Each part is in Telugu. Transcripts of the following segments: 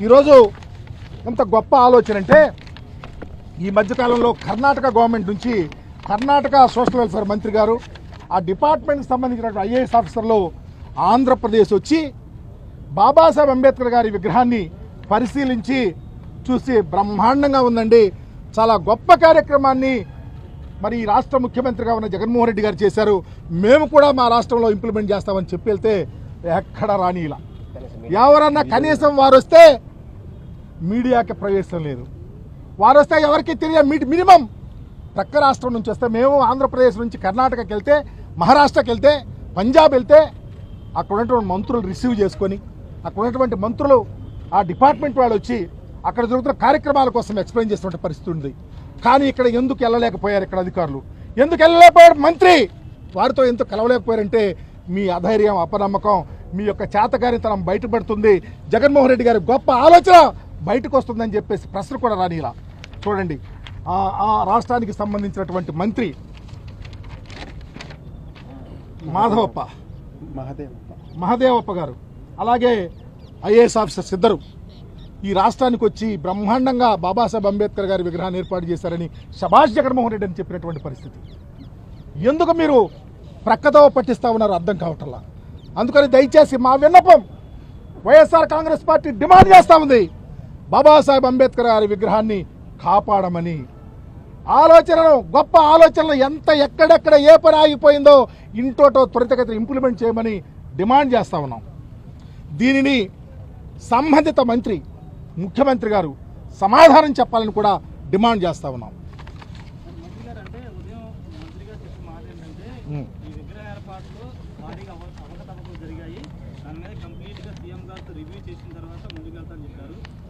ఈరోజు ఎంత గొప్ప ఆలోచన అంటే ఈ మధ్యకాలంలో కర్ణాటక గవర్నమెంట్ నుంచి కర్ణాటక సోషల్ వెల్ఫేర్ మంత్రి గారు ఆ డిపార్ట్మెంట్కి సంబంధించినటువంటి ఐఏఎస్ ఆఫీసర్లు ఆంధ్రప్రదేశ్ వచ్చి బాబాసాహెబ్ అంబేద్కర్ గారి విగ్రహాన్ని పరిశీలించి చూసి బ్రహ్మాండంగా ఉందండి, చాలా గొప్ప కార్యక్రమాన్ని మరి ఈ రాష్ట్ర ముఖ్యమంత్రిగా ఉన్న జగన్మోహన్ రెడ్డి గారు చేశారు, మేము కూడా మా రాష్ట్రంలో ఇంప్లిమెంట్ చేస్తామని చెప్పి వెళ్తే ఎక్కడ రాని ఇలా ఎవరన్నా కనీసం వారు వస్తే మీడియాకి ప్రవేశం లేదు, వారు వస్తే ఎవరికి తెలియదు. మినిమం ప్రక్క రాష్ట్రం నుంచి వస్తే మేము ఆంధ్రప్రదేశ్ నుంచి కర్ణాటకకి వెళ్తే, మహారాష్ట్రకి వెళ్తే, పంజాబ్ వెళ్తే అక్కడ ఉన్నటువంటి మంత్రులు రిసీవ్ చేసుకొని అక్కడ ఉన్నటువంటి మంత్రులు ఆ డిపార్ట్మెంట్ వాళ్ళు వచ్చి అక్కడ జరుగుతున్న కార్యక్రమాల కోసం ఎక్స్ప్లెయిన్ చేస్తున్న పరిస్థితి ఉంది. కానీ ఇక్కడ ఎందుకు వెళ్ళలేకపోయారు, ఇక్కడ అధికారులు ఎందుకు వెళ్ళలేకపోయారు, మంత్రి వారితో ఎందుకు కలవలేకపోయారంటే మీ అధైర్యం, అపనమ్మకం, మీ యొక్క చేతకారితనం బయటపడుతుంది, జగన్మోహన్ రెడ్డి గారి గొప్ప ఆలోచన బయటకు వస్తుందని చెప్పేసి ప్రశ్న కూడా రాని ఇలా చూడండి. ఆ రాష్ట్రానికి సంబంధించినటువంటి మంత్రి మహదేవప్ప గారు, అలాగే ఐఏఎస్ ఆఫీసర్స్ ఇద్దరు ఈ రాష్ట్రానికి వచ్చి బ్రహ్మాండంగా బాబాసాహెబ్ అంబేద్కర్ గారి విగ్రహాన్ని ఏర్పాటు చేశారని శభాష్ జగన్మోహన్ రెడ్డి అని చెప్పినటువంటి పరిస్థితి. ఎందుకు మీరు ప్రక్కతో పట్టిస్తా ఉన్నారో అర్థం కావట్లా. అందుకని దయచేసి మా విన్నపం, వైఎస్ఆర్ కాంగ్రెస్ పార్టీ డిమాండ్ చేస్తూ ఉంది, బాబాసాహెబ్ అంబేద్కర్ గారి విగ్రహాన్ని కాపాడమని. ఆలోచనను, గొప్ప ఆలోచనలు ఎక్కడెక్కడ ఏ పని ఆగిపోయిందో ఇంటోటో త్వరితగతిన ఇంప్లిమెంట్ చేయమని డిమాండ్ చేస్తూ ఉన్నాం. దీనిని సంబంధిత మంత్రి ముఖ్యమంత్రి గారు సమాధానం చెప్పాలని కూడా డిమాండ్ చేస్తూ ఉన్నాం.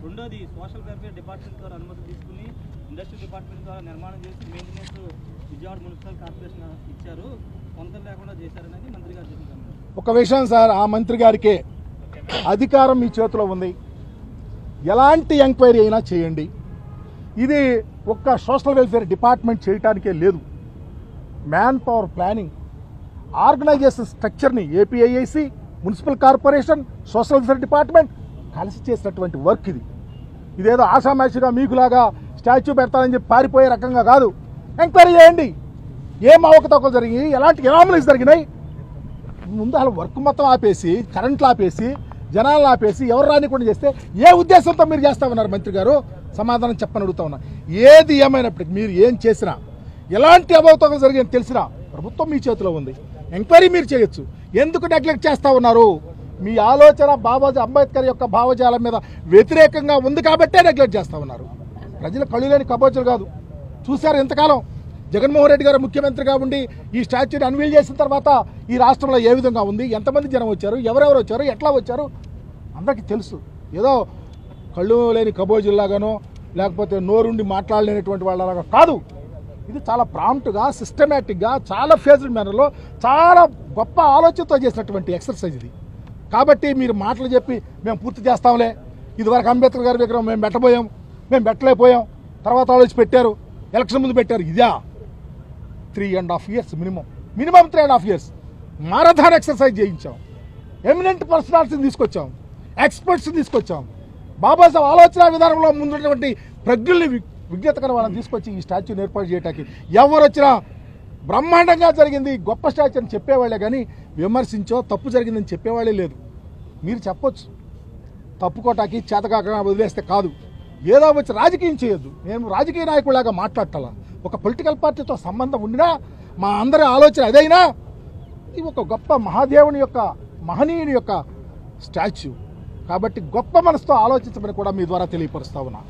రెండోది సోషల్ వెల్ఫేర్ డిపార్ట్మెంట్ ద్వారా అనుమతి తీసుకుని ఇండస్ట్రీ డిపార్ట్మెంట్ ద్వారా నిర్మాణం చేసి మెయింటెనెన్స్ విజయవాడ మున్సిపల్ కార్పొరేషన్ ఇచ్చారు, పొంతలు లేకుండా చేశారనేది మంత్రి గారు చెప్తున్నారు. ఒక విషయం సార్, ఆ మంత్రి గారికే అధికారం మీ చేతిలో ఉంది, ఎలాంటి ఎంక్వైరీ అయినా చేయండి. ఇది ఒక్క సోషల్ వెల్ఫేర్ డిపార్ట్మెంట్ చేయటానికే లేదు, మ్యాన్ పవర్ ప్లానింగ్, ఆర్గనైజేషన్ స్ట్రక్చర్ని APIIC, municipal corporation, social welfare department కలిసి చేసినటువంటి వర్క్ ఇది. ఇదేదో ఆషామాషిగా మీకులాగా స్టాచ్యూ పెడతానని చెప్పి పారిపోయే రకంగా కాదు. ఎంక్వైరీ చేయండి, ఏం అవకతవకలు జరిగినాయి, ఎలాంటి ఎనామలీస్ జరిగినాయి. ముందు అసలు వర్క్ మొత్తం ఆపేసి, కరెంట్లు ఆపేసి, జనాలను ఆపేసి, ఎవరు రానికుండా చేస్తే ఏ ఉద్దేశంతో మీరు చేస్తామన్నారు మంత్రి గారు? సమాధానం చెప్పని అడుగుతా ఉన్నా. ఏది ఏమైనప్పటికీ మీరు ఏం చేసినా, ఎలాంటి అవకతవకలు జరిగాయని తెలిసినా ప్రభుత్వం మీ చేతిలో ఉంది, ఎంక్వైరీ మీరు చేయొచ్చు. ఎందుకు నెగ్లెక్ట్ చేస్తూ ఉన్నారు? మీ ఆలోచన బాబాజీ అంబేద్కర్ యొక్క భావజాలం మీద వ్యతిరేకంగా ఉంది కాబట్టే నెగ్లెక్ట్ చేస్తూ ఉన్నారు. ప్రజలు కళ్ళు లేని కబోజులు కాదు. చూశారు ఇంతకాలం జగన్మోహన్ రెడ్డి గారు ముఖ్యమంత్రిగా ఉండి ఈ స్టాచ్యూని అన్వీల్ చేసిన తర్వాత ఈ రాష్ట్రంలో ఏ విధంగా ఉంది, ఎంతమంది జనం వచ్చారు, ఎవరెవరు వచ్చారు, ఎట్లా వచ్చారు అందరికీ తెలుసు. ఏదో కళ్ళు లేని కబోజుల్లాగానో లేకపోతే నోరుండి మాట్లాడలేనటువంటి వాళ్ళలాగా కాదు. ఇది చాలా ప్రాంప్ట్గా, సిస్టమేటిక్గా, చాలా ఫేజ్డ్ మేనర్లో, చాలా గొప్ప ఆలోచనతో చేసినటువంటి ఎక్సర్సైజ్ ఇది. కాబట్టి మీరు మాటలు చెప్పి మేము పూర్తి చేస్తాంలే, ఇదివరకు అంబేద్కర్ గారి విగ్రహం మేము పెట్టబోయాం, మేము పెట్టలేకపోయాం, తర్వాత ఆలోచి పెట్టారు, ఎలక్షన్ ముందు పెట్టారు. ఇదా 3.5 years minimum 3.5 years marathon exercise చేయించాం, ఎమినెంట్ పర్సనాలిటీని తీసుకొచ్చాం, ఎక్స్పర్ట్స్ని తీసుకొచ్చాం, బాబాసాహెబ్ ఆలోచన విధానంలో ముందున్నటువంటి ప్రజ్ఞల్ని, విజ్ఞతకర వాళ్ళని తీసుకొచ్చి ఈ స్టాచ్యూని ఏర్పాటు చేయడానికి ఎవరు వచ్చినా బ్రహ్మాండంగా జరిగింది, గొప్ప స్టాచ్యూ అని చెప్పేవాళ్ళే కానీ విమర్శించో తప్పు జరిగిందని చెప్పేవాళ్ళే లేదు. మీరు చెప్పొచ్చు, తప్పుకోటానికి చేతకాక వదిలేస్తే కాదు. ఏదో వచ్చి రాజకీయం చేయొద్దు. నేను రాజకీయ నాయకుడిలాగా మాట్లాడాల. ఒక పొలిటికల్ పార్టీతో సంబంధం ఉండినా, మా అందరి ఆలోచన అదైనా, ఇది ఒక గొప్ప మహాదేవుని యొక్క, మహనీయుని యొక్క స్టాచ్యూ కాబట్టి గొప్ప మనసుతో ఆలోచించమని కూడా మీ ద్వారా తెలియపరుస్తా ఉన్నా.